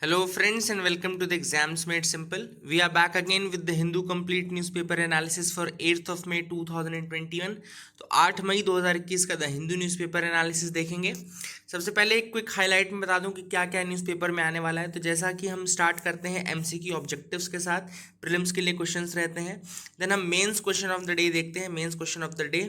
Hello, friends, and welcome to the Exams Made Simple. We are back again with the Hindu Complete Newspaper Analysis for 8th of May 2021. तो 8 मई 2021 का the Hindu newspaper analysis देखेंगे। सबसे पहले एक quick highlight में बता दूं कि क्या क्या न्यूज़पेपर में आने वाला है। तो जैसा कि हम स्टार्ट करते हैं एमसीक्यू ऑब्जेक्टिव्स के साथ, प्रीलिम्स के लिए क्वेश्चंस रहते हैं। देन हम mains question of the day देखते हैं, mains question of the day.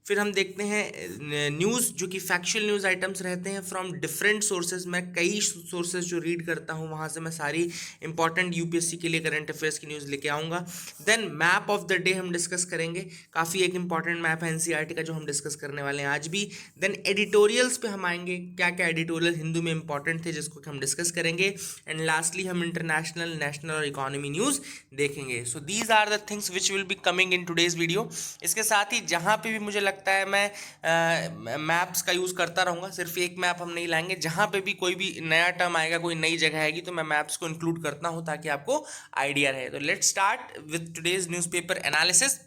फिर हम देखते हैं न्यूज़ जो कि फैक्चुअल न्यूज़ आइटम्स रहते हैं फ्रॉम डिफरेंट सोर्सेज। मैं कई सोर्सेज जो रीड करता हूँ वहाँ से मैं सारी इंपॉर्टेंट यूपीएससी के लिए करंट अफेयर्स की न्यूज़ लेके आऊँगा। Then map of the day हम डिस्कस करेंगे, काफ़ी एक इंपॉर्टेंट मैप है एनसीईआरटी का जो हम डिस्कस करने वाले हैं आज भी। देन एडिटोरियल्स पे हम आएंगे, क्या क्या एडिटोरियल हिंदू में इंपॉर्टेंट थे जिसको हम डिस्कस करेंगे। एंड लास्टली हम इंटरनेशनल, नेशनल और इकोनॉमी न्यूज़ देखेंगे। So these are the things which will be coming in today's video. इसके साथ ही जहाँ पे भी मुझे लगता है मैं मैप्स का यूज़ करता रहूँगा, सिर्फ एक मैप हम नहीं लाएंगे। जहाँ पे भी कोई भी नया टर्म आएगा, कोई नई जगह आएगी, तो मैं मैप्स को इंक्लूड करता हूँ ताकि आपको आइडिया रहे। तो let's start with today's newspaper analysis.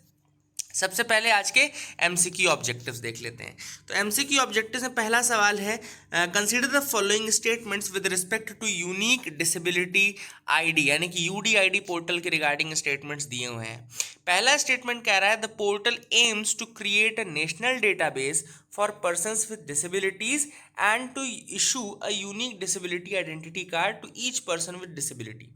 सबसे पहले आज के एमसीक्यू ऑब्जेक्टिव्स देख लेते हैं। तो एमसीक्यू ऑब्जेक्टिव्स में पहला सवाल है, consider the following statements with respect to unique disability ID, यानी कि यूडीआईडी पोर्टल के रिगार्डिंग स्टेटमेंट्स दिए हुए हैं। पहला स्टेटमेंट कह रहा है, the portal aims to create a national database for persons with disabilities and to issue a unique disability identity card to each person with disability.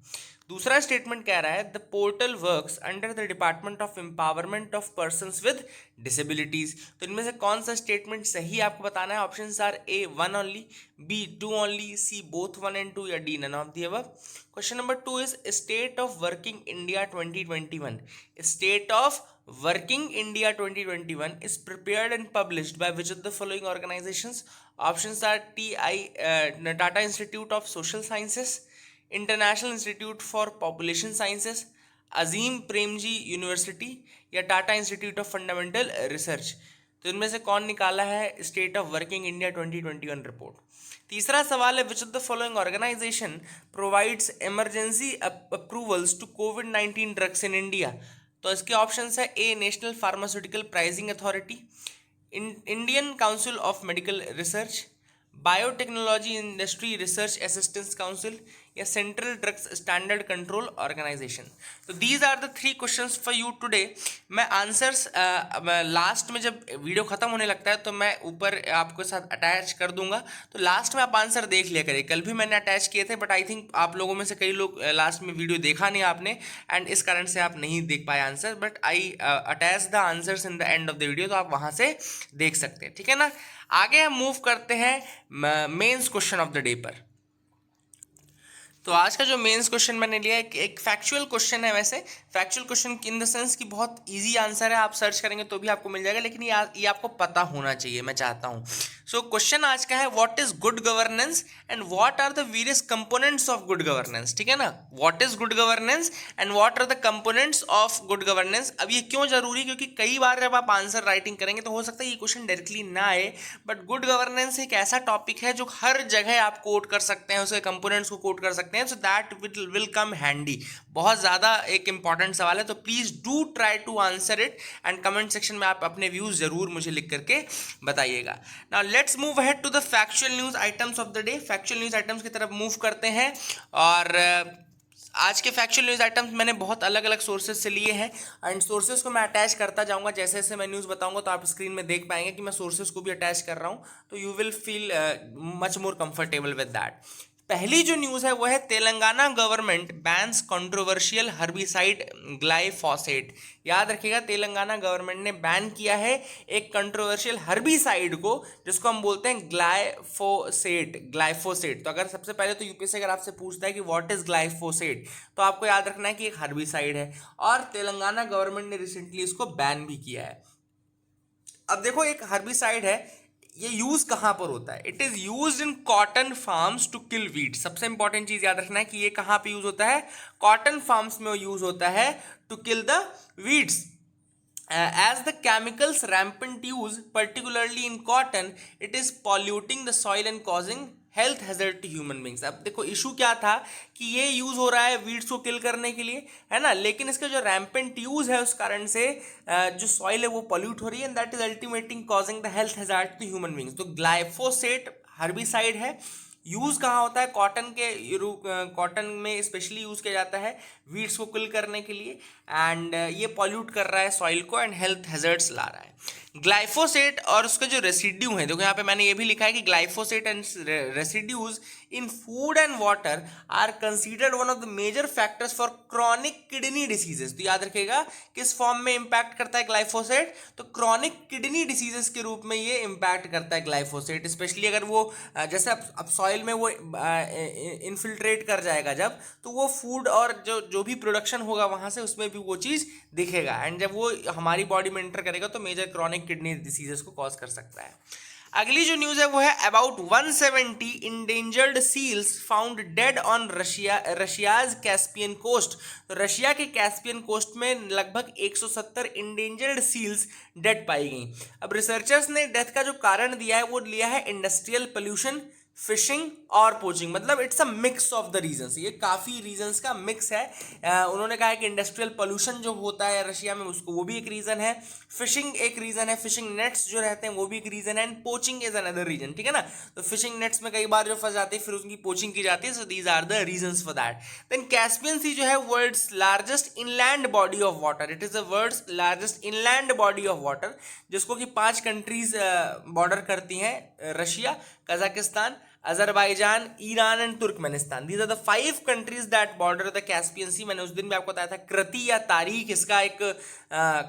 दूसरा स्टेटमेंट कह रहा है, the portal works under the department of empowerment of persons with disabilities. तो इनमें से कौन सा statement सही आपको बताना है। Options are A 1 only, B 2 only, C both 1 and 2 या D none of the above. Question number 2 is state of working India 2021। State of working India 2021 is prepared and published by which of the following organizations? Options are Tata Institute of Social Sciences, international institute for population sciences, Azim Premji university या Tata institute of fundamental research. तो इनमें से कौन निकाला है state of working India 2021 report. तीसरा सवाल है, which of the following organisation provides emergency approvals to कोविड-19 ड्रग्स इन इंडिया। तो इसके ऑप्शंस है A national pharmaceutical pricing authority, Indian council of medical research, biotechnology industry research assistance council या central drugs standard control organisation. तो these are the 3 questions for you today. मैं answers last में जब video खत्म होने लगता है तो मैं ऊपर आपके साथ अटैच कर दूंगा, तो लास्ट में आप आंसर देख लिया करिए। कल भी मैंने अटैच किए थे, बट आई थिंक आप लोगों में से कई लोग लास्ट में वीडियो देखा नहीं आपने, एंड इस कारण से आप नहीं देख पाए answer, but I attach the answers in the end of the video, तो आप वहां से देख सकते हैं, ठीक है ना। आगे हम मूव करते हैं mains question of the day पर। तो आज का जो मेंस क्वेश्चन मैंने लिया है एक फैक्चुअल क्वेश्चन है। वैसे factual question in the sense कि बहुत इजी आंसर है, आप सर्च करेंगे तो भी आपको मिल जाएगा, लेकिन ये आपको पता होना चाहिए, मैं चाहता हूँ। सो क्वेश्चन आज का है, what is good governance and what are the various components of good governance. ठीक है ना, what is good governance and what are the components of good governance. अब ये क्यों जरूरी, क्योंकि कई बार जब आप आंसर राइटिंग करेंगे तो हो सकता है ये क्वेश्चन डायरेक्टली ना आए, बट गुड गवर्नेंस एक ऐसा टॉपिक है जो हर जगह आप कोट कर सकते हैं, उसके कंपोनेंट्स को कोट कर सकते हैं, so that will come handy. बहुत ज़्यादा एक इंपॉर्टेंट सवाल है, तो please do try to answer it and comment section में आप अपने व्यूज़ जरूर मुझे लिख करके बताइएगा। Now let's move ahead to the factual news items of the day. Factual news items की तरफ मूव करते हैं, और आज के फैक्चुअल न्यूज़ आइटम्स मैंने बहुत अलग अलग सोर्सेज से लिए हैं, एंड सोर्सेज को मैं अटैच करता जाऊंगा। जैसे जैसे मैं न्यूज़ बताऊंगा तो आप स्क्रीन में देख पाएंगे कि मैं सोर्सेज को भी अटैच कर रहा हूं, तो you will feel much more comfortable with that. पहली जो न्यूज़ है वो है, Telangana government bans controversial herbicide glyphosate. याद रखिएगा, तेलंगाना गवर्नमेंट ने बैन किया है एक कंट्रोवर्शियल हर्बिसाइड को, जिसको हम बोलते हैं ग्लाइफोसेट। तो अगर सबसे पहले तो यूपीएससी अगर आपसे पूछता है कि व्हाट इज ग्लाइफोसेट, तो आपको याद रखना है कि एक हर्बिसाइड है, और तेलंगाना गवर्नमेंट ने रिसेंटली इसको बैन भी किया है। अब देखो, एक हर्बिसाइड है, ये यूज कहां पर होता है। It is use in cotton farms to kill weed. सबसे इंपॉर्टेंट चीज याद रखना है कि ये कहां पे यूज होता है, कॉटन फार्म्स में यूज होता है to kill the weeds. As the chemicals rampant use, particularly in cotton, it is polluting the soil and causing health hazard to human beings. अब देखो, इशू क्या था कि ये यूज हो रहा है वीड्स को किल करने के लिए, है ना, लेकिन इसका जो रैम्पेंट यूज है उस कारण से जो सॉइल है वो पॉल्यूट हो रही है, and that is ultimately causing the health hazard to human beings. तो ग्लाइफोसेट हर्बिसाइड है, यूज़ कहाँ होता है, कॉटन के रूप, कॉटन में स्पेशली यूज़ किया जाता है वीड्स को किल करने के लिए, एंड ये पॉल्यूट कर रहा है सॉइल को एंड हेल्थ हैजर्ड्स ला रहा है। ग्लाइफोसेट और उसका जो रेसिड्यू है, देखो यहाँ पे मैंने ये भी लिखा है कि glyphosate and residues in food and water are considered one of the major factors for chronic kidney diseases. तो याद रखेगा किस फॉर्म में इंपैक्ट करता है ग्लाइफोसेट, तो क्रॉनिक किडनी डिसीजेस के रूप में ये इंपैक्ट करता है ग्लाइफोसेट, स्पेशली अगर वो जैसे अब सॉइल में वो इन्फिल्ट्रेट कर जाएगा जब, तो वो फूड और जो जो भी प्रोडक्शन होगा वहाँ से उसमें भी वो चीज़ दिखेगा, एंड जब वो हमारी बॉडी में एंटर करेगा तो मेजर क्रॉनिक किडनी डिसीजेस को कॉज कर सकता है। अगली जो न्यूज़ है वो है about 170 endangered seals found dead on Russia's Caspian coast. तो रशिया के कैस्पियन कोस्ट में लगभग 170 इंडेंजर्ड सील्स डेड पाई गई। अब रिसर्चर्स ने डेथ का जो कारण दिया है वो लिया है इंडस्ट्रियल पोल्यूशन, फिशिंग और पोचिंग, मतलब it's a mix of the reasons, ये काफ़ी रीजंस का मिक्स है। उन्होंने कहा है कि इंडस्ट्रियल पोल्यूशन जो होता है रशिया में उसको, वो भी एक रीज़न है, फिशिंग एक रीज़न है, फिशिंग नेट्स जो रहते हैं वो भी एक रीज़न है, and poaching is another reason, ठीक है ना। तो फिशिंग नेट्स में कई बार जो फंस जाती है फिर उसकी पोचिंग की जाती है, so these are the reasons for that. Then Caspian sea जो है world's largest inland body of water, it is the world's largest inland body of water, जिसको कि 5 कंट्रीज बॉर्डर करती हैं, Russia, Kazakhstan, Azerbaijan, Iran and Turkmenistan. These are the 5 countries that border the Caspian sea. मैंने उस दिन भी आपको बताया था, कृति या तारीख इसका एक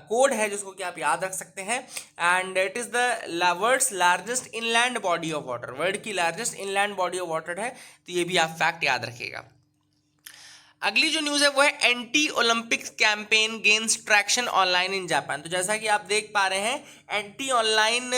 कोड है जिसको कि आप याद रख सकते हैं, and it is the world's largest inland body of water, world की largest inland body of water है, तो ये भी आप फैक्ट याद रखिएगा। अगली जो न्यूज़ है वो है anti Olympics campaign gains traction online in Japan. तो जैसा कि आप देख पा रहे हैं एंटी ऑनलाइन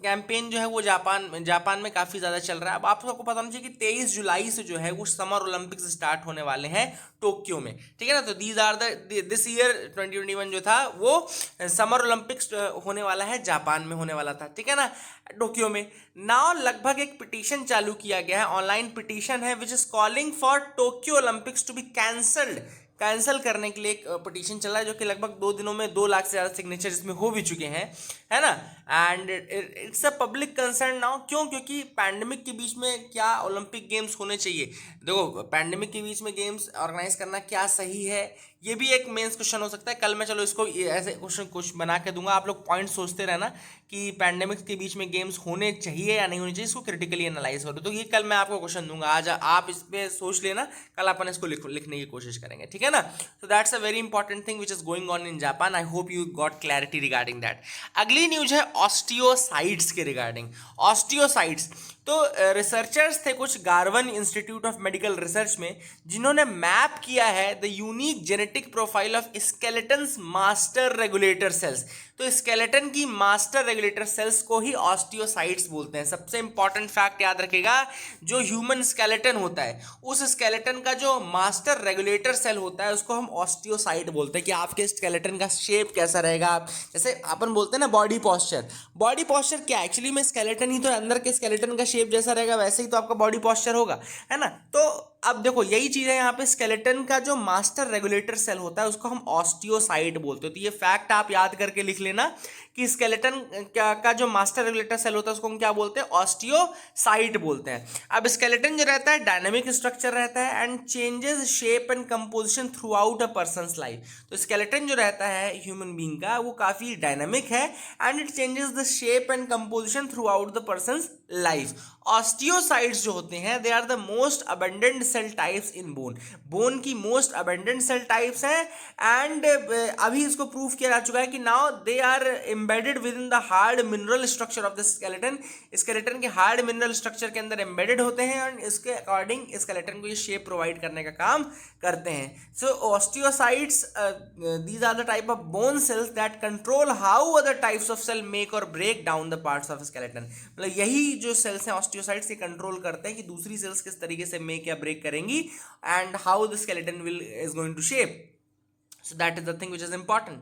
कैंपेन जो है वो जापान में काफ़ी ज़्यादा चल रहा है। अब आप सबको पता होना चाहिए कि 23 जुलाई से जो है वो समर ओलंपिक्स स्टार्ट होने वाले हैं टोक्यो में, ठीक है ना। तो दीज आर दिस ईयर 2021 जो था वो समर ओलंपिक्स होने वाला है, जापान में होने वाला था, ठीक है ना, टोक्यो में। नाउ लगभग एक पिटीशन चालू किया गया है, ऑनलाइन पिटीशन है, which is calling for Tokyo Olympics to be cancel करने के लिए एक पिटीशन चल रहा है, जो कि लगभग 2 दिनों में 2 लाख से ज़्यादा सिग्नेचर इसमें हो भी चुके हैं, है ना। And it's a public concern now, क्यों, क्योंकि पैंडेमिक के बीच में क्या ओलंपिक गेम्स होने चाहिए। देखो पैंडेमिक के बीच में गेम्स ऑर्गेनाइज करना क्या सही है, ये भी एक मेंस क्वेश्चन हो सकता है। कल मैं चलो इसको ऐसे क्वेश्चन कुछ बना के दूंगा, आप लोग पॉइंट सोचते रहना कि पैंडेमिक के बीच में गेम्स होने चाहिए या नहीं होने चाहिए, इसको क्रिटिकली एनालाइज करो। तो ये कल मैं आपको क्वेश्चन दूंगा, आज आप इस पर सोच लेना, कल अपन इसको लिखने की कोशिश करेंगे, ठीक है ना। तो that's a very important thing which is going on in Japan. I hope you got clarity regarding that. अगली न्यूज है ऑस्टियोसाइड्स के रिगार्डिंग। ऑस्टियोसाइड्स, तो रिसर्चर्स थे कुछ Garvan Institute of medical Research में, जिन्होंने मैप किया है the unique genetic profile of skeleton's master regulator cells. तो स्केलेटन की मास्टर रेगुलेटर सेल्स को ही ऑस्टियोसाइट्स बोलते हैं। सबसे इंपॉर्टेंट फैक्ट याद रखेगा, जो ह्यूमन स्केलेटन होता है उस स्केलेटन का जो मास्टर रेगुलेटर सेल होता है उसको हम ऑस्टियोसाइट बोलते हैं, कि आपके स्केलेटन का शेप कैसा रहेगा। जैसे अपन बोलते हैं ना बॉडी पॉस्चर, बॉडी पॉस्चर क्या एक्चुअली में स्केलेटन ही तो अंदर के स्केलेटन का शेप जैसा रहेगा वैसे ही तो आपका बॉडी पॉस्चर होगा, है ना। तो अब देखो यही चीज़ है यहाँ पे, स्केलेटन का जो मास्टर रेगुलेटर सेल होता है उसको हम ऑस्टियोसाइट बोलते हैं। तो ये फैक्ट आप याद करके लिख लेना कि स्केलेटन का जो मास्टर रेगुलेटर सेल होता है उसको हम क्या बोलते हैं, ऑस्टियोसाइट बोलते हैं। अब स्केलेटन जो रहता है डायनामिक स्ट्रक्चर रहता है and changes shape and composition through out a person's life. तो स्केलेटन जो रहता है ह्यूमन बीइंग का वो काफ़ी डायनामिक है and it changes the shape and composition throughout the person's life. Osteocytes जो होते हैं they are the most abundant cell types in bone, bone की मोस्ट अबंडेंट सेल टाइप्स हैं, एंड अभी इसको प्रूव किया जा चुका है कि now they are embedded within the hard mineral structure of the skeleton. Skeleton के हार्ड मिनरल स्ट्रक्चर के अंदर एम्बेडेड होते हैं और इसके अकॉर्डिंग स्केलेटन को ये शेप प्रोवाइड करने का काम करते हैं। So osteocytes these are the type of bone cells that control how other types of cell make और break down the parts of skeleton. मतलब यही जो सेल्स हैं ऑस्टियोसाइट्स ये कंट्रोल करते हैं कि दूसरी सेल्स किस तरीके से मेक या ब्रेक करेंगी and how the skeleton will is going to shape. So that is the thing which is important.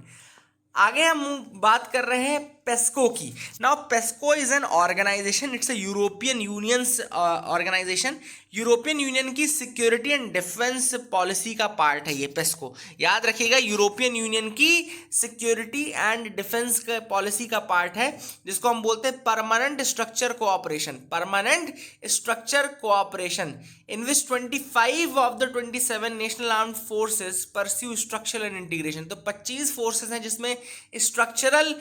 आगे हम बात कर रहे हैं पेस्को की। Now PESCO is an organisation, it's a European unions organisation, European union की security and defence policy का part है ये पेस्को। याद रखिएगा, यूरोपियन यूनियन की सिक्योरिटी एंड डिफेंस पॉलिसी का पार्ट है, जिसको हम बोलते हैं permanent structure cooperation, permanent structure cooperation, in which 25 of the 27 national armed forces pursue structural and integration. तो 25 फोर्सेस हैं जिसमें स्ट्रक्चरल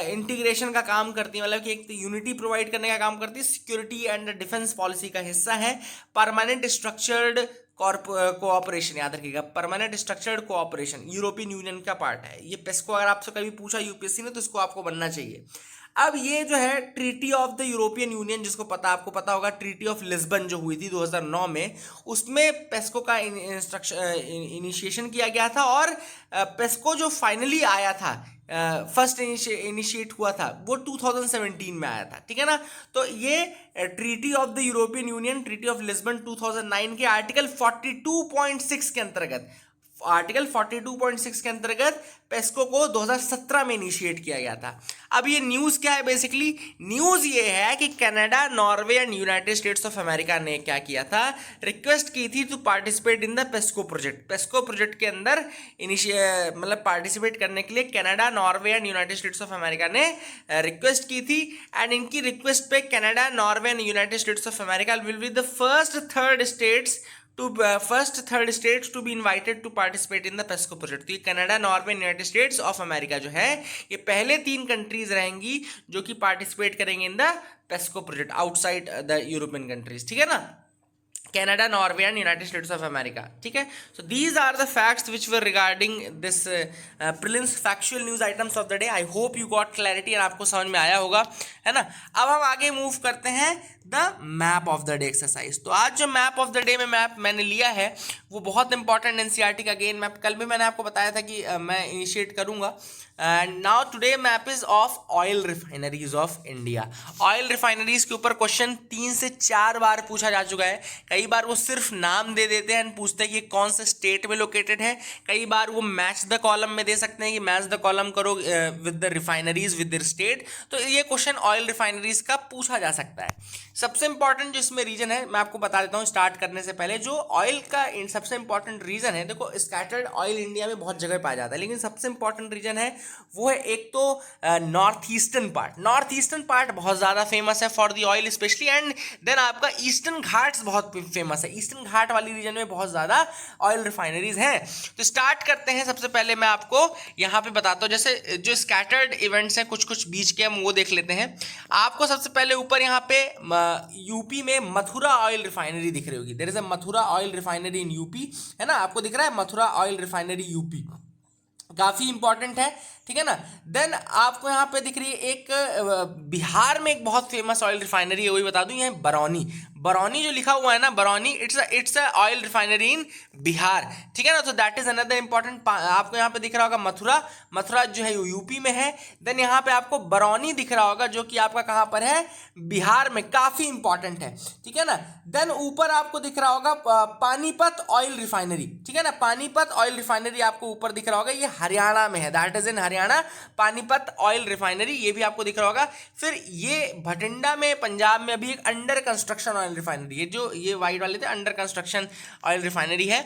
इंटीग्रेशन का काम करती है, मतलब कि एक यूनिटी प्रोवाइड करने का काम करती है, सिक्योरिटी एंड डिफेंस पॉलिसी का हिस्सा है परमानेंट स्ट्रक्चर्ड कोऑपरेशन। याद रखिएगा, permanent structured cooperation European union का पार्ट है ये पेस्को। अगर आपसे कभी पूछा यूपीएससी ने तो इसको आपको बनना चाहिए। अब ये जो है treaty of the European union, जिसको आपको पता होगा, ट्रीटी ऑफ लिस्बन जो हुई थी 2009 में, उसमें पेस्को का इनिशिएशन किया गया था। और पेस्को जो फाइनली आया था, फर्स्ट इनिशिएट हुआ था, वो 2017 में आया था, ठीक है ना। तो ये treaty of the European union, treaty of Lisbon 2009 के आर्टिकल 42.6 के अंतर्गत, आर्टिकल 42.6 के अंतर्गत पेस्को को 2017 में इनिशिएट किया गया था। अब ये न्यूज़ क्या है, बेसिकली न्यूज़ ये है कि Canada, Norway and United States of America ने क्या किया था, रिक्वेस्ट की थी to participate in the PESCO project. PESCO project के अंदर मतलब पार्टिसिपेट करने के लिए Canada, Norway and United States of America ने रिक्वेस्ट की थी। एंड इनकी रिक्वेस्ट पे Canada, Norway and United States of America will be the first third states to be invited to participate in the PESCO project. तो ये Canada, Norway, United States of America जो है, ये पहले 3 कंट्रीज रहेंगी जो कि पार्टिसिपेट करेंगे in the PESCO project outside the European countries, ठीक है ना। Canada, Norway and United States of America, ठीक है। So these are the facts which were regarding this prelims factual news items of the day. I hope you got clarity और आपको समझ में आया होगा, है ना। अब हम आगे मूव करते हैं the map of the day exercise. तो आज जो मैप ऑफ द डे में मैप मैंने लिया है वो बहुत इंपॉर्टेंट एनसीईआरटी का अगेन मैप, कल भी मैंने आपको बताया था कि मैं इनिशिएट करूंगा। And now today map is of oil refineries of India. Oil refineries के ऊपर क्वेश्चन 3 से 4 बार पूछा जा चुका है। कई बार वो सिर्फ नाम दे देते हैं, पूछते हैं कि कौन से स्टेट में लोकेटेड है। कई बार वो मैच द कॉलम में दे सकते हैं कि मैच द कॉलम करो with the refineries with the state. तो ये क्वेश्चन ऑयल रिफाइनरीज का पूछा जा सकता है। सबसे इंपॉर्टेंट जो इसमें रीजन है मैं आपको बता देता हूँ स्टार्ट करने से पहले। जो ऑयल का सबसे इंपॉर्टेंट रीजन है, देखो स्कैटर्ड ऑयल इंडिया में बहुत जगह पाया जाता है, लेकिन सबसे इंपॉर्टेंट रीजन है वो है एक तो north eastern part. North eastern part बहुत ज़्यादा फेमस है for the oil specially, and then आपका ईस्टर्न घाट्स बहुत फेमस है। ईस्टर्न घाट वाली रीजन में बहुत ज़्यादा ऑयल रिफाइनरीज हैं। तो स्टार्ट करते हैं। सबसे पहले मैं आपको यहाँ पे बताता हूँ, जैसे जो स्कैटर्ड इवेंट्स हैं कुछ कुछ बीच के, हम वो देख लेते हैं। आपको सबसे पहले ऊपर यहाँ पे यूपी में मथुरा ऑयल रिफाइनरी दिख रही होगी। There is a Mathura oil refinery in UP, है ना, आपको दिख रहा है मथुरा ऑयल रिफाइनरी यूपी, काफी इंपॉर्टेंट है, ठीक है ना। देन आपको यहाँ पे दिख रही है एक बिहार में एक बहुत फेमस ऑयल रिफाइनरी है, वही बता दूं, ये बरौनी। बरौनी जो लिखा हुआ है ना, Barauni, it's a oil refinery इन बिहार, ठीक है ना। तो दैट इज अनदर इंपॉर्टेंट। आपको यहाँ पे दिख रहा होगा मथुरा, मथुरा जो है यूपी में है। देन यहाँ पे आपको बरौनी दिख रहा होगा जो कि आपका कहाँ पर है, बिहार में, काफी इंपॉर्टेंट है, ठीक है ना। देन ऊपर आपको दिख रहा होगा पानीपत ऑयल रिफाइनरी, ठीक है ना। पानीपत ऑयल रिफाइनरी आपको ऊपर दिख रहा होगा, ये हरियाणा में है, that is in Haryana, Panipat oil refinery, ये भी आपको दिख रहा होगा। फिर ये भटिंडा में पंजाब में अभी एक अंडर कंस्ट्रक्शन ऑयल रिफाइनरी है, जो ये वाइट वाले थे अंडर कंस्ट्रक्शन ऑयल रिफाइनरी है।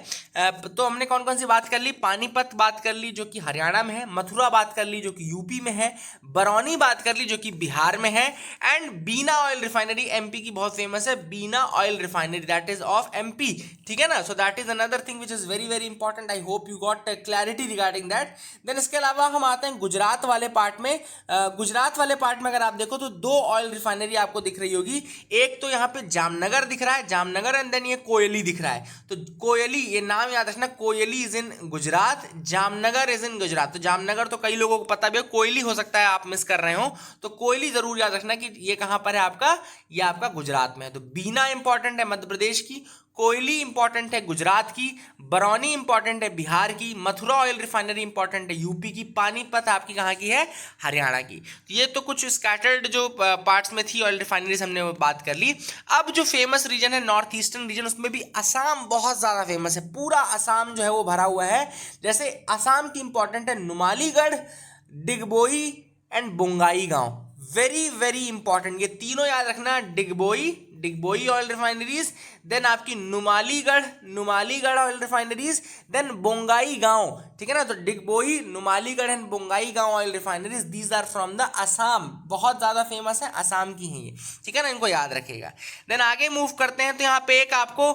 तो हमने कौन कौन सी बात कर ली, पानीपत बात कर ली जो कि हरियाणा में है, मथुरा बात कर ली जो कि यूपी में है, बरौनी बात कर ली जो कि बिहार में है, and Bina oil refinery MP की बहुत फेमस है, Bina oil refinery that is of MP, ठीक है ना। So that is another thing which is very very important. I hope you got clarity regarding that. Then इसके अलावा हम आते हैं गुजरात वाले पार्ट में। गुजरात वाले पार्ट में अगर आप देखो तो 2 ऑयल रिफाइनरी आपको दिख रही होगी। एक तो यहाँ पे जामनगर दिख रहा है, जामनगर, एंड देन ये कोयली दिख रहा है। तो कोयली, ये नाम याद रखना, Koyali is in Gujarat, Jamnagar is in Gujarat. तो जामनगर तो कई लोगों को पता भी है, कोयली हो सकता है आप मिस कर रहे हो, तो कोयली जरूर याद रखना कि ये कहां पर है आपका, ये आपका गुजरात में है। तो बीना इंपॉर्टेंट है मध्य प्रदेश की, कोयली इंपॉर्टेंट है गुजरात की, बरौनी इंपॉर्टेंट है बिहार की, मथुरा ऑयल रिफाइनरी इंपॉर्टेंट है यूपी की, पानीपत आपकी कहाँ की है, हरियाणा की। तो ये तो कुछ स्कैटर्ड जो पार्ट्स में थी ऑयल रिफाइनरीज हमने वो बात कर ली। अब जो फेमस रीजन है नॉर्थ ईस्टर्न रीजन, उसमें भी असम बहुत ज़्यादा फेमस है, पूरा असम जो है वो भरा हुआ है। जैसे असम की इंपॉर्टेंट है Numaligarh, Digboi, and Bongaigaon. Very very important, ये तीनों याद रखना। डिगबोई ऑयल रिफाइनरीज, देन आपकी Numaligarh oil refineries, then Bongaigaon. ठीक है ना, तो Digboi, Numaligarh and Bongaigaon oil refineries, these are from the Assam, बहुत ज्यादा फेमस है, असम की हैं ये। ठीक है ना, इनको याद रखिएगा। देन आगे मूव करते हैं, तो यहाँ पे एक आपको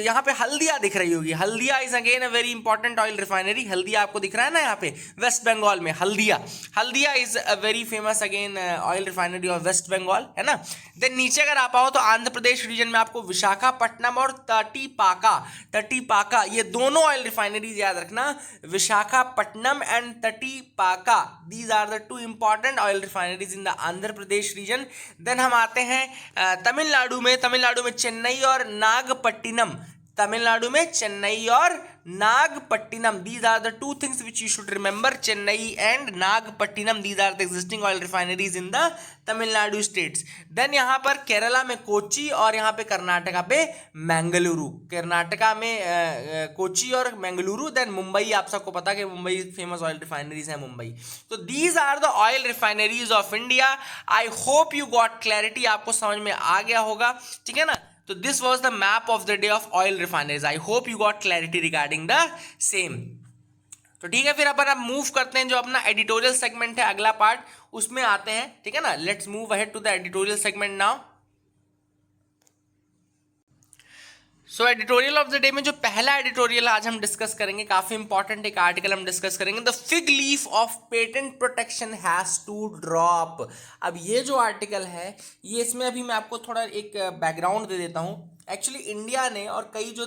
यहाँ पे हल्दिया दिख रही होगी। Haldia is again a very important oil refinery. Haldia आपको दिख रहा है ना यहाँ पे, वेस्ट बंगाल में Haldia is a very famous again oil refinery of West Bengal, है ना। देन नीचे अगर आप आओ तो आंध्र प्रदेश रीजन में आपको विशाखापट्टनम और तटीपाका, ये दोनों ऑयल रिफाइनरीज याद रखना, Visakhapatnam and Tatipaka, these are the two important oil refineries in the Andhra Pradesh region. Then हम आते हैं तमिलनाडु में चेन्नई और Nagapattinam, these are the two things which you should remember, Chennai and Nagpattinam, these are the existing oil refineries in the Tamil Nadu states. Then यहाँ पर केरला में कोची और यहाँ पे कर्नाटका पे मैंगलुरु, कर्नाटका में कोची और मैंगलुरु। देन मुंबई, आप सबको पता कि मुंबई फेमस ऑयल रिफाइनरीज है मुंबई। तो these are the oil refineries of India. I hope you got clarity, आपको समझ में आ गया होगा, ठीक है ना। तो this was the map of the day of oil refineries. I hope you got clarity regarding the same. तो ठीक है, फिर अपन अब मूव करते हैं, जो अपना एडिटोरियल सेगमेंट है अगला पार्ट, उसमें आते हैं। ठीक है ना, let's move ahead to the editorial segment now. So editorial of the day में जो पहला एडिटोरियल आज हम डिस्कस करेंगे, काफी इंपॉर्टेंट एक आर्टिकल हम डिस्कस करेंगे, the fig leaf of patent protection has to drop. अब ये जो आर्टिकल है, ये इसमें अभी मैं आपको थोड़ा एक बैकग्राउंड दे देता हूँ। एक्चुअली इंडिया ने और कई जो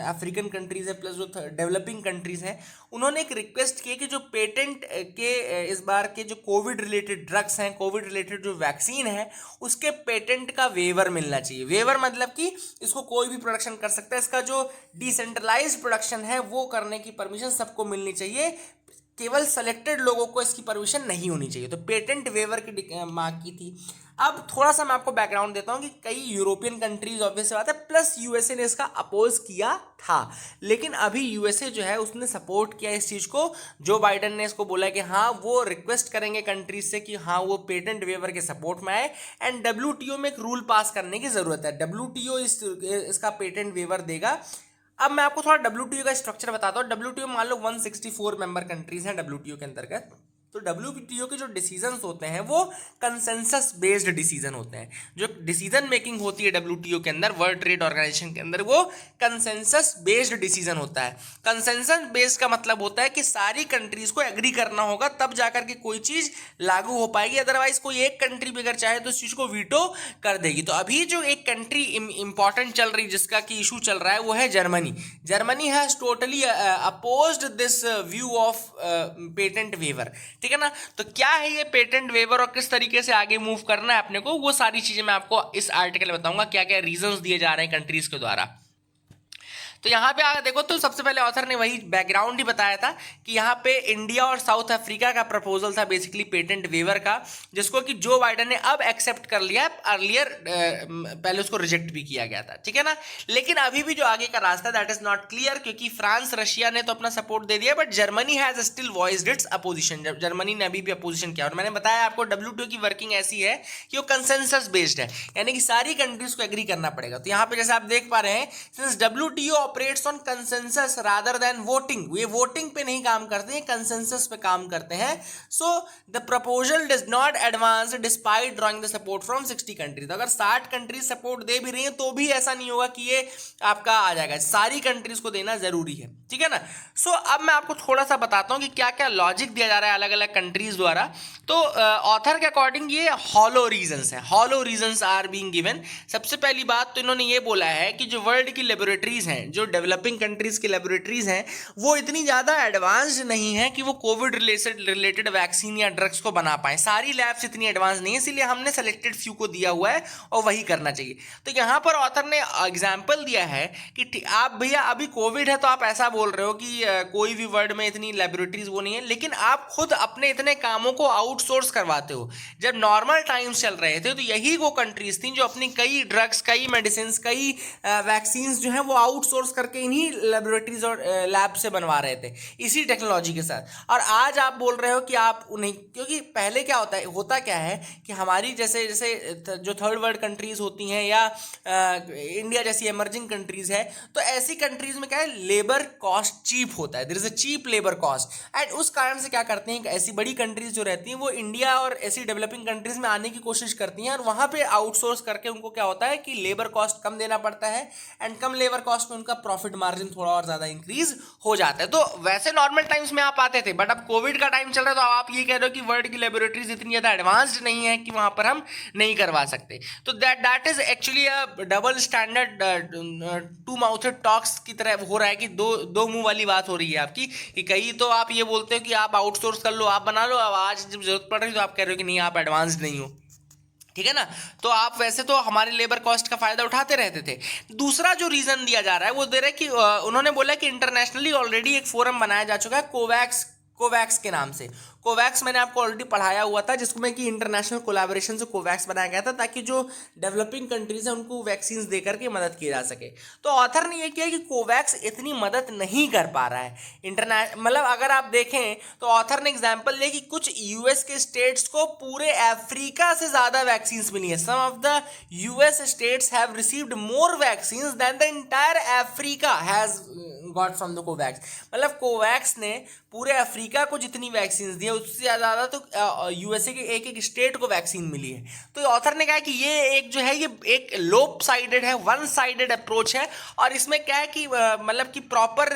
अफ्रीकन कंट्रीज है प्लस जो डेवलपिंग कंट्रीज हैं, उन्होंने एक रिक्वेस्ट की कि जो पेटेंट के इस बार के जो कोविड रिलेटेड ड्रग्स हैं, कोविड रिलेटेड जो वैक्सीन है, उसके पेटेंट का वेवर मिलना चाहिए। वेवर मतलब कि इसको कोई भी प्रोडक्शन कर सकता है, इसका जो डिसेंट्रलाइज्ड प्रोडक्शन है वो करने की परमिशन सबको मिलनी चाहिए, केवल सेलेक्टेड लोगों को इसकी परमिशन नहीं होनी चाहिए। तो पेटेंट वेवर की मांग की थी। अब थोड़ा सा मैं आपको बैकग्राउंड देता हूं कि कई यूरोपियन कंट्रीज ऑब्वियस बात है, प्लस यूएसए ने इसका अपोज किया था, लेकिन अभी यूएसए जो है उसने सपोर्ट किया इस चीज को। जो बाइडेन ने इसको बोला कि हाँ वो रिक्वेस्ट करेंगे कंट्रीज से कि हाँ वो पेटेंट वेवर के सपोर्ट में आए, एंड डब्ल्यूटीओ में एक रूल पास करने की जरूरत है। डब्ल्यूटीओ इसका पेटेंट वेवर देगा। अब मैं आपको थोड़ा डब्ल्यूटीओ का स्ट्रक्चर बताता हूँ। डब्ल्यूटीओ मान लो 164 मेंबर कंट्रीज हैं डब्ल्यूटीओ के अंतर्गत। तो डब्ल्यूटीओ के जो डिसीजंस होते हैं वो कंसेंसस बेस्ड डिसीजन होते हैं। जो डिसीजन मेकिंग होती है डब्ल्यूटीओ के अंदर, वर्ल्ड ट्रेड ऑर्गेनाइजेशन के अंदर, वो कंसेंसस बेस्ड डिसीजन होता है। कंसेंसस बेस्ड का मतलब होता है कि सारी कंट्रीज को एग्री करना होगा, तब जाकर के कोई चीज लागू हो पाएगी, अदरवाइज कोई एक कंट्री भी अगर चाहे तो उस चीज को वीटो कर देगी। तो अभी जो एक कंट्री इंपॉर्टेंट चल रही, जिसका कि इशू चल रहा है, वो है Germany. Germany has totally opposed this view of patent waiver. ठीक है ना, तो क्या है ये पेटेंट वेवर और किस तरीके से आगे मूव करना है अपने को, वो सारी चीजें मैं आपको इस आर्टिकल में बताऊंगा, क्या क्या रीजंस दिए जा रहे हैं कंट्रीज के द्वारा। तो यहाँ पे आगे देखो, तो सबसे पहले ऑथर ने वही बैकग्राउंड ही बताया था कि यहाँ पे इंडिया और साउथ अफ्रीका का प्रपोजल था बेसिकली पेटेंट वेवर का, जिसको कि जो बाइडेन ने अब एक्सेप्ट कर लिया। अर्लियर पहले उसको रिजेक्ट भी किया गया था, ठीक है ना। लेकिन अभी भी जो आगे का रास्ता दैट इज नॉट क्लियर, क्योंकि फ्रांस रशिया ने तो अपना सपोर्ट दे दिया, but Germany has still voiced it's opposition. Germany ने अभी भी अपोजिशन किया, और मैंने बताया आपको डब्ल्यूटीओ की वर्किंग ऐसी है कि वो कंसेंसस बेस्ड है, यानी कि सारी कंट्रीज को एग्री करना पड़ेगा। तो यहाँ पे जैसे आप देख पा रहे हैं, since WTO operates on consensus rather than voting, ये वोटिंग पे नहीं काम करते हैं, कंसेंसस पे काम करते हैं। So the proposal does not advance despite drawing the support from 60 countries. अगर 60 कंट्रीज सपोर्ट दे भी रही हैं तो भी ऐसा नहीं होगा कि ये आपका आ जाएगा, सारी कंट्रीज को देना जरूरी है, ठीक है ना। सो अब मैं आपको थोड़ा सा बताता हूं कि क्या क्या लॉजिक दिया जा रहा है अलग अलग कंट्रीज द्वारा। तो ऑथर के अकॉर्डिंग ये हॉलो रीजंस है, hollow reasons are being given. सबसे पहली बात तो इन्होंने ये बोला है कि जो वर्ल्ड की लेबोरेटरीज हैं, जो डेवलपिंग कंट्रीज की लेबोरेटरीज हैं, वो इतनी ज्यादा एडवांस्ड नहीं है कि वो कोविड रिलेटेड वैक्सीन या ड्रग्स को बना पाए। सारी लैब्स इतनी एडवांस नहीं है, इसीलिए हमने सेलेक्टेड फ्यू को दिया हुआ है और वही करना चाहिए। तो यहाँ पर ऑथर ने एग्जाम्पल दिया है कि आप भैया अभी कोविड है तो आप ऐसा बोल रहे हो कि कोई भी वर्ल्ड में इतनी लेबोरेटरीज वो नहीं है, लेकिन आप खुद अपने इतने कामों को आउटसोर्स करवाते हो। जब नॉर्मल टाइम्स चल रहे थे तो यही वो कंट्रीज थी जो अपनी कई ड्रग्स, कई मेडिसिन, कई वैक्सीन जो है वो आउटसोर्स करके इन्हीं लेबोरेटरीज और लैब से बनवा रहे थे इसी टेक्नोलॉजी के साथ। और आज आप बोल रहे हो कि आप उन्हें, क्योंकि पहले क्या होता क्या है कि हमारी जैसे जैसे जो थर्ड वर्ल्ड कंट्रीज होती हैं या इंडिया जैसी इमर्जिंग कंट्रीज है, तो ऐसी कंट्रीज में क्या है, लेबर कॉस्ट चीप होता है, there is a cheap labour cost. And उस कारण से क्या करते हैं, ऐसी बड़ी कंट्रीज जो रहती हैं वो इंडिया और ऐसी डेवलपिंग कंट्रीज में आने की कोशिश करती हैं, और वहां पे आउटसोर्स करके उनको क्या होता है कि लेबर कॉस्ट कम देना पड़ता है, एंड कम लेबर कॉस्ट में उनका प्रॉफिट मार्जिन थोड़ा और ज्यादा इंक्रीज हो जाता है। तो वैसे नॉर्मल टाइम्स में आप आते थे, बट अब कोविड का टाइम चल रहा है, तो आप ये कह रहे हो कि वर्ल्ड की लेबोरेटरीज इतनी ज्यादा एडवांस्ड नहीं है कि वहां पर हम नहीं करवा सकते। तो that is actually a double standard, two mouthed talks की तरह हो रहा है कि दो मुंह वाली बात हो रही है आपकी, कि कहीं तो आप ये बोलते हो कि आप आउटसोर्स कर लो, आप बना लो, अब आज जब जरूरत पड़ रही है तो आप कह रहे हो कि नहीं, आप एडवांस नहीं हो। ठीक है ना। तो आप वैसे तो हमारे लेबर कॉस्ट का फायदा उठाते रहते थे। दूसरा जो रीजन दिया जा रहा है वो दे रहा है कि उन्होंने बोला कि इंटरनेशनली ऑलरेडी एक फोरम बनाया जा चुका है कोवैक्स के नाम से। कोवैक्स मैंने आपको ऑलरेडी पढ़ाया हुआ था, जिसमें कि इंटरनेशनल कोलैबोरेशन से कोवैक्स बनाया गया था, ताकि जो डेवलपिंग कंट्रीज हैं उनको वैक्सीन देकर के मदद की जा सके। तो ऑथर ने ये किया कि कोवैक्स इतनी मदद नहीं कर पा रहा है मतलब अगर आप देखें तो ऑथर ने एग्जांपल दिया कि कुछ यूएस के स्टेट्स को पूरे अफ्रीका से ज्यादा वैक्सीन मिली है। Some of the US states have received more vaccine than the entire Africa has got from the COVAX. मतलब कोवैक्स ने पूरे अफ्रीका को जितनी वैक्सीन दी है उससे ज़्यादा तो यूएसए के एक एक स्टेट को वैक्सीन मिली है। तो ऑथर ने कहा कि ये एक जो है ये एक लोप साइडेड है, वन साइडेड अप्रोच है, और इसमें क्या है कि मतलब कि प्रॉपर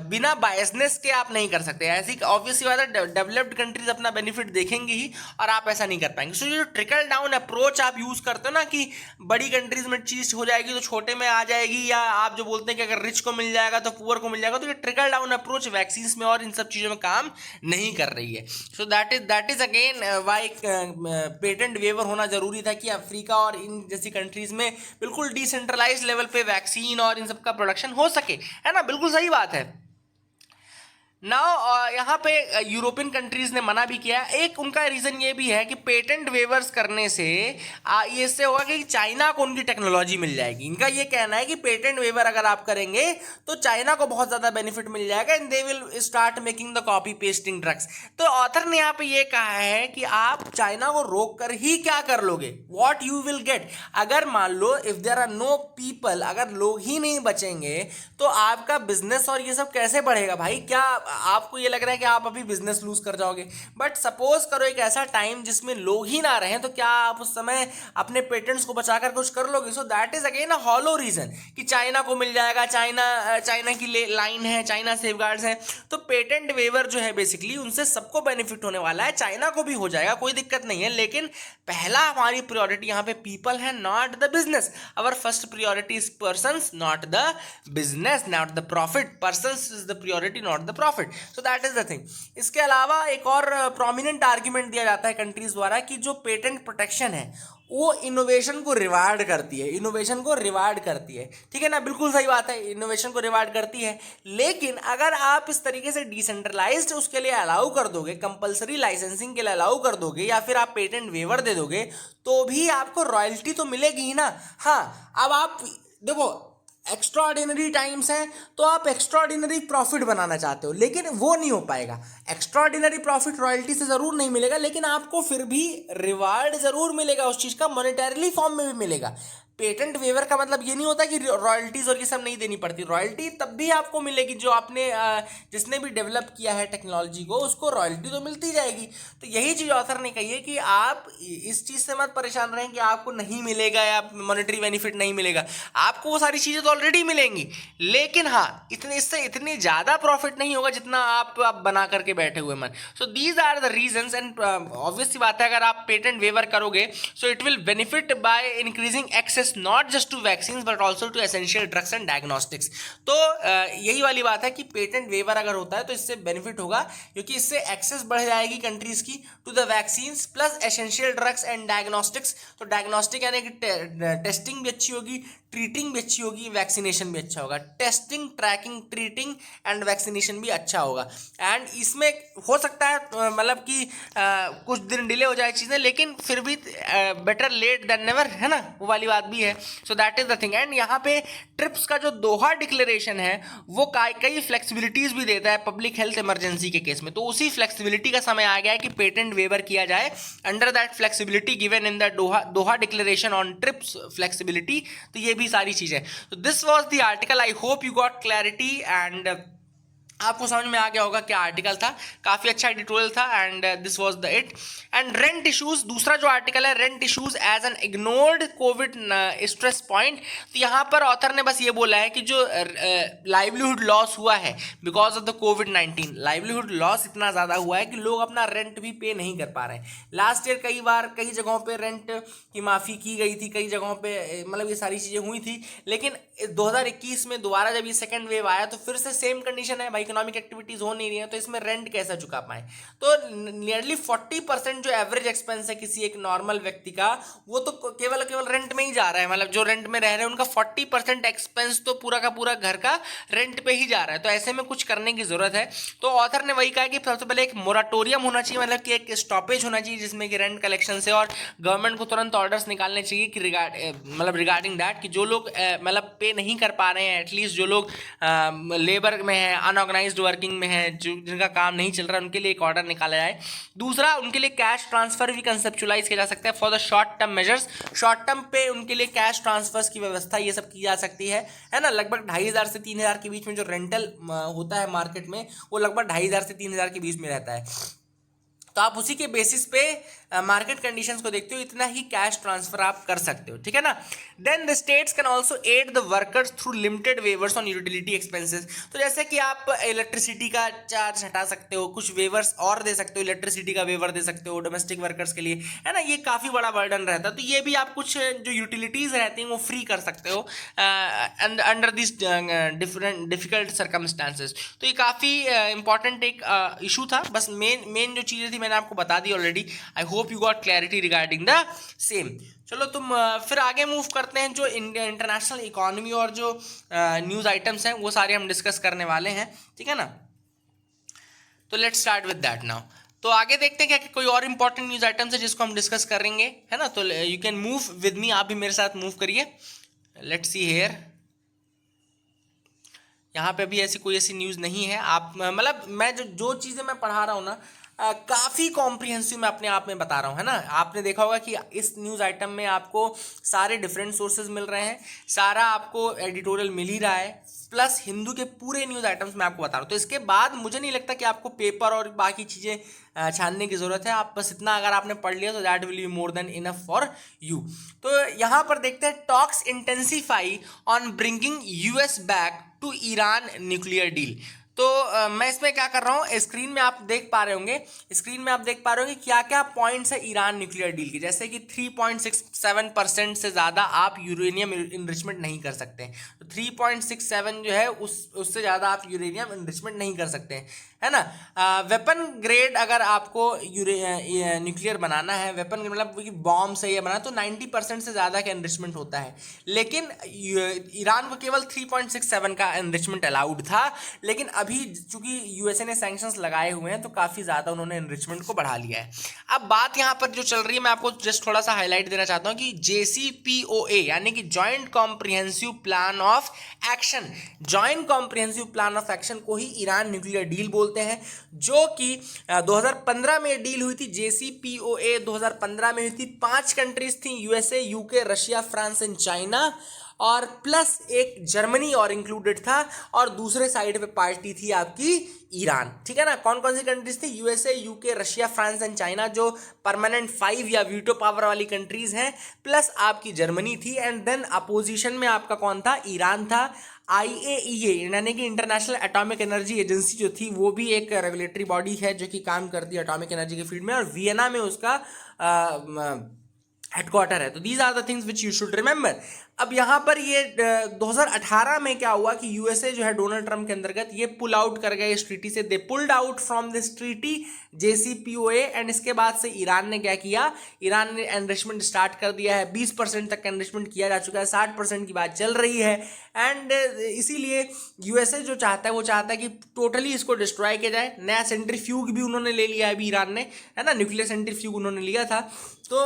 बिना बायसनेस के आप नहीं कर सकते। ऐसी ऑब्वियसली बात है, डेवलप्ड कंट्रीज अपना बेनिफिट देखेंगी ही और आप ऐसा नहीं कर पाएंगे। सो जो ट्रिकल डाउन अप्रोच आप यूज़ करते हो ना कि बड़ी कंट्रीज में चीज़ हो जाएगी तो छोटे में आ जाएगी, या आप जो बोलते हैं कि अगर रिच को मिल जाएगा तो पुअर को मिल जाएगा, तो ये ट्रिकल डाउन अप्रोच वैक्सीन में और इन सब चीज़ों में काम नहीं कर रही है। So that is again why patent waiver होना जरूरी था कि अफ्रीका और इन जैसी कंट्रीज में बिल्कुल डिसेंट्रलाइज लेवल पे वैक्सीन और इन सब का प्रोडक्शन हो सके, है ना। बिल्कुल सही बात है। नाउ यहाँ पे यूरोपियन कंट्रीज ने मना भी किया। एक उनका रीज़न ये भी है कि पेटेंट वेवर्स करने से ये इससे होगा कि चाइना को उनकी टेक्नोलॉजी मिल जाएगी। इनका ये कहना है कि पेटेंट वेवर अगर आप करेंगे तो चाइना को बहुत ज़्यादा बेनिफिट मिल जाएगा, and they will start making the copy pasting drugs. तो ऑथर ने यहाँ पे ये कहा है कि आप चाइना को रोक कर ही क्या कर लोगे, वॉट यू विल गेट। अगर मान लो if there are no people, अगर लोग ही नहीं बचेंगे तो आपका बिजनेस और ये सब कैसे बढ़ेगा भाई। क्या आपको ये लग रहा है कि आप अभी बिजनेस लूज कर जाओगे, बट सपोज करो एक ऐसा टाइम जिसमें लोग ही ना रहें, तो क्या आप उस समय अपने पेटेंट्स को बचाकर कुछ कर लोगे। So that is again a hollow reason कि चाइना को मिल जाएगा, चाइना की लाइन है, चाइना सेफगार्ड्स हैं। तो पेटेंट वेवर जो है बेसिकली उनसे सबको बेनिफिट होने वाला है, चाइना को भी हो जाएगा, कोई दिक्कत नहीं है। लेकिन पहला हमारी प्रायोरिटी यहाँ पे पीपल है, not the business. Our first priority is persons, not the business, not the profit. Persons is the priority, not the profit. So that is the thing. इसके अलावा एक और प्रोमिनेंट आर्ग्यूमेंट दिया जाता है कंट्रीज द्वारा कि जो पेटेंट प्रोटेक्शन है वो इनोवेशन को रिवार्ड करती है, इनोवेशन को रिवार्ड करती है। ठीक है ना, बिल्कुल सही बात है, इनोवेशन को रिवार्ड करती है। लेकिन अगर आप इस तरीके से डिसेंट्रलाइज्ड उसके लिए अलाउ कर दोगे, कंपलसरी लाइसेंसिंग के लिए अलाउ कर दोगे, या फिर आप पेटेंट वेवर दे दोगे, तो भी आपको रॉयल्टी तो मिलेगी ही ना। हाँ, अब आप देखो एक्स्ट्राऑर्डिनरी टाइम्स हैं तो आप एक्स्ट्राऑर्डिनरी प्रॉफिट बनाना चाहते हो, लेकिन वो नहीं हो पाएगा। एक्स्ट्राऑर्डिनरी प्रॉफिट रॉयल्टी से ज़रूर नहीं मिलेगा, लेकिन आपको फिर भी रिवार्ड ज़रूर मिलेगा उस चीज़ का, मॉनेटरीली फॉर्म में भी मिलेगा। पेटेंट वेवर का मतलब ये नहीं होता कि रॉयल्टीज और ये सब नहीं देनी पड़ती। रॉयल्टी तब भी आपको मिलेगी, जो आपने जिसने भी डेवलप किया है टेक्नोलॉजी को, उसको रॉयल्टी तो मिलती जाएगी। तो यही चीज़ ऑथर ने कही है कि आप इस चीज़ से मत परेशान रहें कि आपको नहीं मिलेगा या मॉनेटरी बेनिफिट नहीं मिलेगा। आपको वो सारी चीज़ें तो ऑलरेडी मिलेंगी, लेकिन हाँ इससे इतनी ज़्यादा प्रॉफिट नहीं होगा जितना आप बना करके बैठे हुए मन। So these are the reasons, and obvious सी बात है अगर आप पेटेंट वेवर करोगे so it will benefit by increasing access access not just to vaccine but also to essential drugs and diagnostics. तो यही वाली बात है कि पेटेंट वेवर अगर होता है तो इससे बेनिफिट होगा, क्योंकि इससे एक्सेस बढ़ जाएगी कंट्रीज की to the vaccine plus essential drugs and diagnostics. तो डायग्नोस्टिक यानी कि टेस्टिंग भी अच्छी होगी, ट्रीटिंग भी अच्छी होगी, वैक्सीनेशन भी अच्छा होगा। Testing, tracking, treating and vaccination भी अच्छा होगा। एंड इसमें हो सकता है मतलब कि कुछ दिन डिले हो जाए चीज़ें, लेकिन फिर भी बेटर लेट देन नेवर, है ना, वो वाली बात भी है। So that is the thing. And यहाँ पे ट्रिप्स का जो दोहा डिक्लेरेशन है वो कई फ्लेक्सिबिलिटीज भी देता है पब्लिक हेल्थ इमरजेंसी के केस में। तो उसी फ्लेक्सिबिलिटी का समय आ गया है कि पेटेंट वेवर किया जाए under that flexibility given in the Doha declaration on trips flexibility. तो ये भी सारी चीजें। तो this was the article, I hope you got clarity and आपको समझ में आ गया होगा क्या आर्टिकल था। काफी अच्छा एडिटोरियल था and this was the it. And rent issues, दूसरा जो आर्टिकल है, rent issues as an ignored covid stress point. तो यहाँ पर ऑथर ने बस ये बोला है कि जो लाइवलीहुड लॉस हुआ है because of the covid, livelihood loss इतना ज़्यादा हुआ है कि लोग अपना रेंट भी पे नहीं कर पा रहे हैं। लास्ट ईयर कई बार कई जगहों पे रेंट की माफ़ी की गई थी, कई जगहों पे मतलब ये सारी चीज़ें हुई थी, लेकिन 2021 में दोबारा जब ये सेकेंड वेव आया तो फिर से सेम कंडीशन है भाई, इकोनॉमिक एक्टिविटीज हो नहीं रही है, तो इसमें रेंट कैसा चुका पाए। तो नियरली 40% जो एवरेज एक्सपेंस है किसी एक नॉर्मल व्यक्ति का, वो तो केवल रेंट में ही जा रहा है। मतलब जो रेंट में रह रहे हैं उनका 40% एक्सपेंस तो पूरा का पूरा घर का रेंट पे ही जा रहा है। तो ऐसे में कुछ करने की जरूरत है। तो ऑथर ने वही कहा कि सबसे पहले एक मोराटोरियम होना चाहिए, मतलब कि एक स्टॉपेज होना चाहिए जिसमें कि रेंट कलेक्शन से, और गवर्नमेंट को तुरंत ऑर्डर्स निकालने चाहिए कि रिगार्डिंग दैट कि जो लोग मतलब पे नहीं कर पा रहे हैं, एटलीस्ट जो लोग लेबर में है, अनऑर्गेनाइज्ड वर्किंग में है, जो जिनका काम नहीं चल रहा, उनके लिए एक ऑर्डर निकाला जाए। दूसरा, उनके लिए कैश ट्रांसफर भी कंसेप्चुलाइज किया जा सकता है for the short term measures. Short term पे उनके लिए कैश ट्रांसफर्स की व्यवस्था ये सब की जा सकती है ना। लगभग 2500 से 3000 के बीच में जो रेंटल होता है मार्केट में, वो लगभग 2500 से 3000 के बीच में रहता है। तो आप उसी के बेसिस पे मार्केट कंडीशंस को देखते हो, इतना ही कैश ट्रांसफर आप कर सकते हो, ठीक है ना। Then the states can also aid the workers through limited waivers on utility expenses. तो जैसे कि आप इलेक्ट्रिसिटी का चार्ज हटा सकते हो, कुछ वेवर्स और दे सकते हो, इलेक्ट्रिसिटी का वेवर दे सकते हो डोमेस्टिक वर्कर्स के लिए, है ना। ये काफ़ी बड़ा बर्डन रहता है, तो ये भी आप कुछ जो यूटिलिटीज़ रहती हैं वो फ्री कर सकते हो under this different difficult circumstances. तो ये काफ़ी इंपॉर्टेंट एक इशू था। बस मेन जो चीज़ें थी मैंने आपको बता दी already. I hope you got clarity regarding the same. चलो तुम फिर आगे मूव करते हैं। जो इंटरनेशनल इकोनॉमी और जो न्यूज़ आइटम्स हैं वो सारे हम डिस्कस करने वाले हैं, ठीक है ना। तो let's start with that now. तो आगे देखते हैं क्या कोई और इंपॉर्टेंट न्यूज़ आइटम्स है जिसको हम डिस्कस करेंगे, है ना। तो you can move with me, आप भी मेरे साथ मूव करिए। लेट्स सी हेयर, यहाँ पे अभी ऐसी कोई ऐसी न्यूज़ नहीं है। आप मतलब मैं जो चीज़ें मैं पढ़ा रहा हूँ ना, काफ़ी कॉम्प्रिहेंसिव मैं अपने आप में बता रहा हूँ, है ना। आपने देखा होगा कि इस न्यूज़ आइटम में आपको सारे डिफरेंट सोर्सेज मिल रहे हैं, सारा आपको एडिटोरियल मिल ही रहा है, प्लस हिंदू के पूरे न्यूज़ आइटम्स मैं आपको बता रहा हूँ। तो इसके बाद मुझे नहीं लगता कि आपको पेपर और बाकी चीज़ें छानने की ज़रूरत है। आप बस इतना अगर आपने पढ़ लिया तो that will be more than enough for you. तो यहाँ पर देखते हैं, talks intensify on bringing US back to Iran nuclear deal. तो मैं इसमें क्या कर रहा हूँ, स्क्रीन में आप देख पा रहे होंगे, स्क्रीन में आप देख पा रहे होंगे क्या क्या पॉइंट्स है ईरान न्यूक्लियर डील की। जैसे कि 3.67% से ज़्यादा आप यूरेनियम इनरिचमेंट नहीं कर सकते। तो 3.67 जो है उससे ज़्यादा आप यूरेनियम इनरिचमेंट नहीं कर सकते, है ना। वेपन ग्रेड अगर आपको न्यूक्लियर बनाना है, वेपन मतलब बॉम्ब से ये बना, तो 90% से ज़्यादा का एनरिचमेंट होता है। लेकिन ईरान को केवल 3.67 का एनरिचमेंट अलाउड था, लेकिन अभी चूंकि यूएसए ने सैंक्शंस लगाए हुए हैं तो काफ़ी ज़्यादा उन्होंने एनरिचमेंट को बढ़ा लिया है। अब बात यहाँ पर जो चल रही है, मैं आपको जस्ट थोड़ा सा हाईलाइट देना चाहता हूँ कि JCPOA यानी कि joint comprehensive plan of action, joint comprehensive plan of action को ही ईरान न्यूक्लियर डील बोलते हैं, जो कि 2015 में डील हुई थी। JCPOA 2015 में हुई थी। 5 कंट्रीज थी, USA, UK, Russia, France and China, और प्लस एक जर्मनी और इंक्लूडेड था, और दूसरे साइड पे पार्टी थी आपकी ईरान, ठीक है ना। कौन कौन सी कंट्रीज थी? USA, UK, Russia, France and China, जो परमानेंट 5 या वीटो पावर वाली कंट्रीज हैं, प्लस आपकी जर्मनी थी। एंड देन अपोजिशन में आपका कौन था? ईरान था। IAEA यानी कि इंटरनेशनल एटॉमिक एनर्जी एजेंसी जो थी, वो भी एक रेगुलेटरी बॉडी है जो कि काम करती है एटॉमिक एनर्जी के फील्ड में, और वियना में उसका हेडक्वार्टर है। तो these are the things which you should remember. अब यहाँ पर ये 2018 में क्या हुआ कि यूएसए जो है डोनाल्ड ट्रंप के अंतर्गत ये पुल आउट कर गए इस ट्रीटी से। दे pulled out from this treaty JCPOA। And इसके बाद से ईरान ने क्या किया, ईरान ने एनरिचमेंट स्टार्ट कर दिया है। 20% तक एनरिचमेंट किया जा चुका है, 60% की बात चल रही है। एंड इसीलिए यूएसए जो चाहता है वो चाहता है कि टोटली इसको डिस्ट्रॉय किया जाए। नया सेंट्रीफ्यूग भी उन्होंने ले लिया है अभी ईरान ने, है ना, न्यूक्लियर सेंट्रीफ्यूग उन्होंने लिया था। तो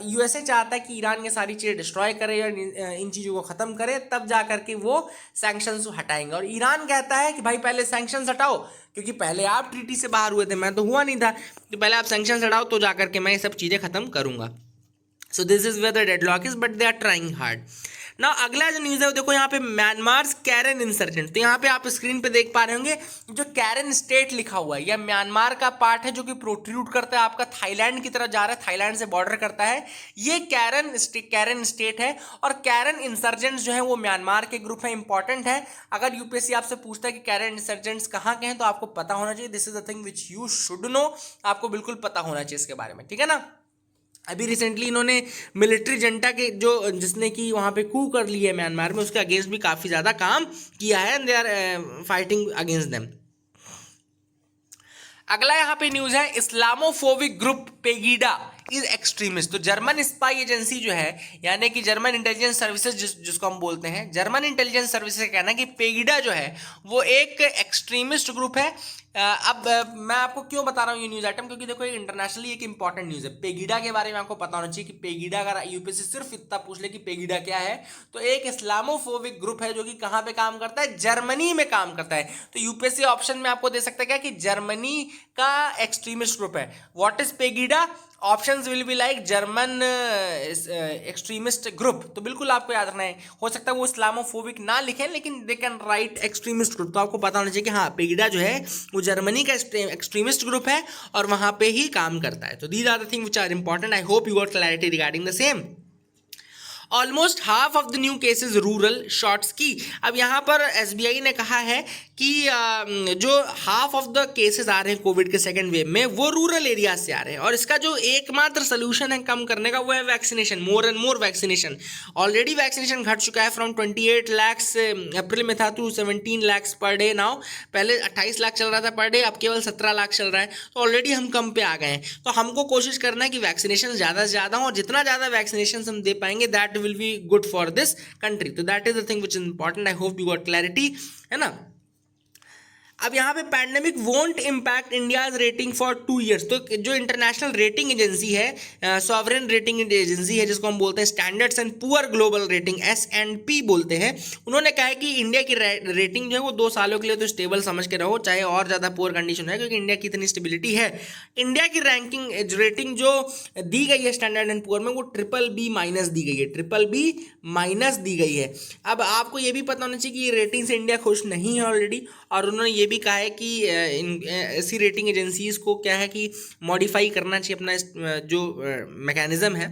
यूएसए चाहता है कि ईरान ये सारी चीज़ें डिस्ट्रॉय करे और इन चीज़ों को ख़त्म करे, तब जा करके वो सैंक्शंस हटाएंगे। और ईरान कहता है कि भाई पहले सैंक्शंस हटाओ, क्योंकि पहले आप ट्रीटी से बाहर हुए थे, मैं तो हुआ नहीं था, तो पहले आप सैंक्शंस हटाओ तो जा करके मैं ये सब चीज़ें ख़त्म करूँगा। So this is where the deadlock is, but they are trying hard. ना अगला जो न्यूज़ है वो देखो यहाँ पे, म्यांमार्स कैरन इंसर्जेंट। तो यहाँ पे आप स्क्रीन पे देख पा रहे होंगे जो कैरन स्टेट लिखा हुआ है, यह म्यांमार का पार्ट है जो कि प्रोट्रूड करता है आपका थाईलैंड की तरफ जा रहा है, थाईलैंड से बॉर्डर करता है। ये कैरन स्टेट है। और कैरन इंसर्जेंट्स जो है वो म्यांमार के ग्रुप है, इंपॉर्टेंट है। अगर यूपीएससी आपसे पूछता है कि कैरन इंसर्जेंट्स कहाँ के हैं तो आपको पता होना चाहिए। This is the thing which you should know, आपको बिल्कुल पता होना चाहिए इसके बारे में, ठीक है ना। अभी रिसेंटली इन्होंने मिलिट्री जंटा के जो जिसने कि वहाँ पे कू कर ली है म्यांमार में, उसके अगेंस्ट भी काफ़ी ज़्यादा काम किया है। And they are fighting against them. अगला यहाँ पे न्यूज़ है, Islamophobic group Pegida is extremist. तो जर्मन स्पाई एजेंसी जो है, यानी कि जर्मन इंटेलिजेंस सर्विसेज जिसको हम बोलते हैं, जर्मन इंटेलिजेंस सर्विसेज का कहना है कि पेगीडा जो है वो एक एक्सट्रीमिस्ट ग्रुप है। अब मैं आपको क्यों बता रहा हूँ ये न्यूज़ आइटम, क्योंकि देखो ये इंटरनेशनली एक इंपॉर्टेंट न्यूज़ है। पेगीडा के बारे में आपको पता होना चाहिए कि पेगीडा, अगर यूपीएससी सिर्फ इतना पूछ ले कि पेगीडा क्या है, तो एक इस्लामोफोबिक ग्रुप है जो कि कहाँ पे काम करता है, जर्मनी में काम करता है। तो यूपीएससी ऑप्शन में आपको दे सकता है क्या कि जर्मनी का एक्सट्रीमिस्ट ग्रुप है। What is PEGIDA? Options will be like German extremist group. तो बिल्कुल आपको याद रखना है, हो सकता है वो इस्लामोफोबिक ना लिखें लेकिन they can write extremist group. तो आपको पता होना चाहिए कि हाँ, पेगीडा जो है वो जर्मनी का एक्सट्रीमिस्ट ग्रुप है और वहां पे ही काम करता है। तो these are the thing which are important. I hope you got clarity regarding the same. Almost half of the new cases rural shorts की। अब यहाँ पर एसबीआई ने कहा है कि जो हाफ ऑफ द केसेस आ रहे हैं कोविड के सेकेंड वेव में वो रूरल एरिया से आ रहे हैं, और इसका जो एकमात्र सोल्यूशन है कम करने का वो है vaccination, more and more vaccination. Already vaccination घट चुका है फ्रॉम 28 लैक्स अप्रैल में था to 17 lakhs per day now. पहले 28 लाख चल रहा था पर डे, अब केवल 17 लाख चल रहा है। तो ऑलरेडी हम कम पे आ गए हैं। तो हमको कोशिश करना है कि वैक्सीनेशन ज़्यादा से ज़्यादा हो, और जितना ज़्यादा वैक्सीनेशन हम दे पाएंगे that will be good for this country. तो that is the thing which is important. I hope you got clarity, है ना। अब यहाँ पे pandemic won't impact India's rating for 2 years। तो जो इंटरनेशनल रेटिंग एजेंसी है, सॉवरेन रेटिंग एजेंसी है जिसको हम बोलते हैं standards and poor global rating, S&P बोलते हैं, उन्होंने कहा है कि इंडिया की रेटिंग जो है वो 2 सालों के लिए तो स्टेबल समझ के रहो, चाहे और ज़्यादा पुअर कंडीशन है, क्योंकि इंडिया की इतनी स्टेबिलिटी है। इंडिया की रैंकिंग रेटिंग जो दी गई है स्टैंडर्ड एंड पुअर में वो BBB- दी गई है, BBB- दी गई है। अब आपको ये भी पता होना चाहिए कि ये रेटिंग से इंडिया खुश नहीं है ऑलरेडी, और उन्होंने ये भी कहा है कि ऐसी रेटिंग एजेंसीज को क्या है कि मॉडिफाई करना चाहिए अपना जो मैकेनिज्म है,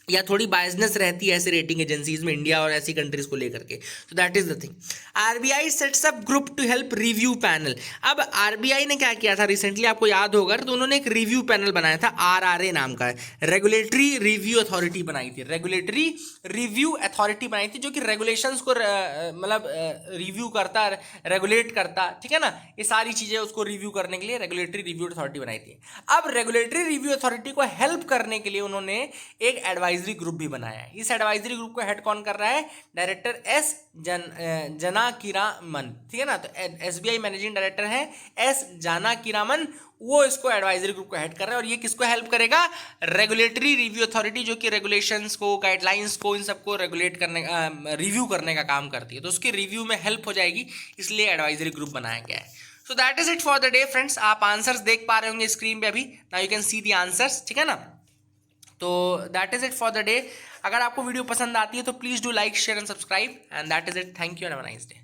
या थोड़ी बायसनेस रहती है ऐसे रेटिंग एजेंसीज में इंडिया और ऐसी कंट्रीज को लेकर के। तो that is the thing. RBI sets up group to help review panel. अब आरबीआई ने क्या किया था रिसेंटली, आपको याद होगा, तो उन्होंने एक रिव्यू पैनल बनाया था, RRA नाम का है, रेगुलेटरी रिव्यू अथॉरिटी बनाई थी, रेगुलेटरी रिव्यू अथॉरिटी बनाई थी, जो कि रेगुलेशंस को मतलब रिव्यू करता, रेगुलेट करता, ठीक है ना। ये सारी चीजें उसको रिव्यू करने के लिए रेगुलेटरी रिव्यू अथॉरिटी बनाई थी। अब रेगुलेटरी रिव्यू अथॉरिटी को हेल्प करने के लिए उन्होंने एक एडवाइजरी ग्रुप भी बनाया है। इस एडवाइजरी ग्रुप को हेड कौन कर रहा है? डायरेक्टर जनाकिरामन, ठीक है ना। तो एसबीआई मैनेजिंग डायरेक्टर है जनाकिरामन, वो इसको एडवाइजरी ग्रुप को हेड कर रहा है। और ये किसको हेल्प करेगा? रेगुलेटरी रिव्यू अथॉरिटी, जो कि रेगुलेशंस को, गाइडलाइंस को, इन सबको रेगुलेट करने का, रिव्यू करने का काम करती है। तो उसके रिव्यू में हेल्प हो जाएगी, इसलिए एडवाइजरी ग्रुप बनाया गया है। So that is it for the day friends. आप आंसर्स देख पा रहे होंगे स्क्रीन पे अभी, now you can see the answers, ठीक है ना। तो that is it for the day. अगर आपको वीडियो पसंद आती है तो please do like, share and subscribe, and that is it. Thank you and have a nice day.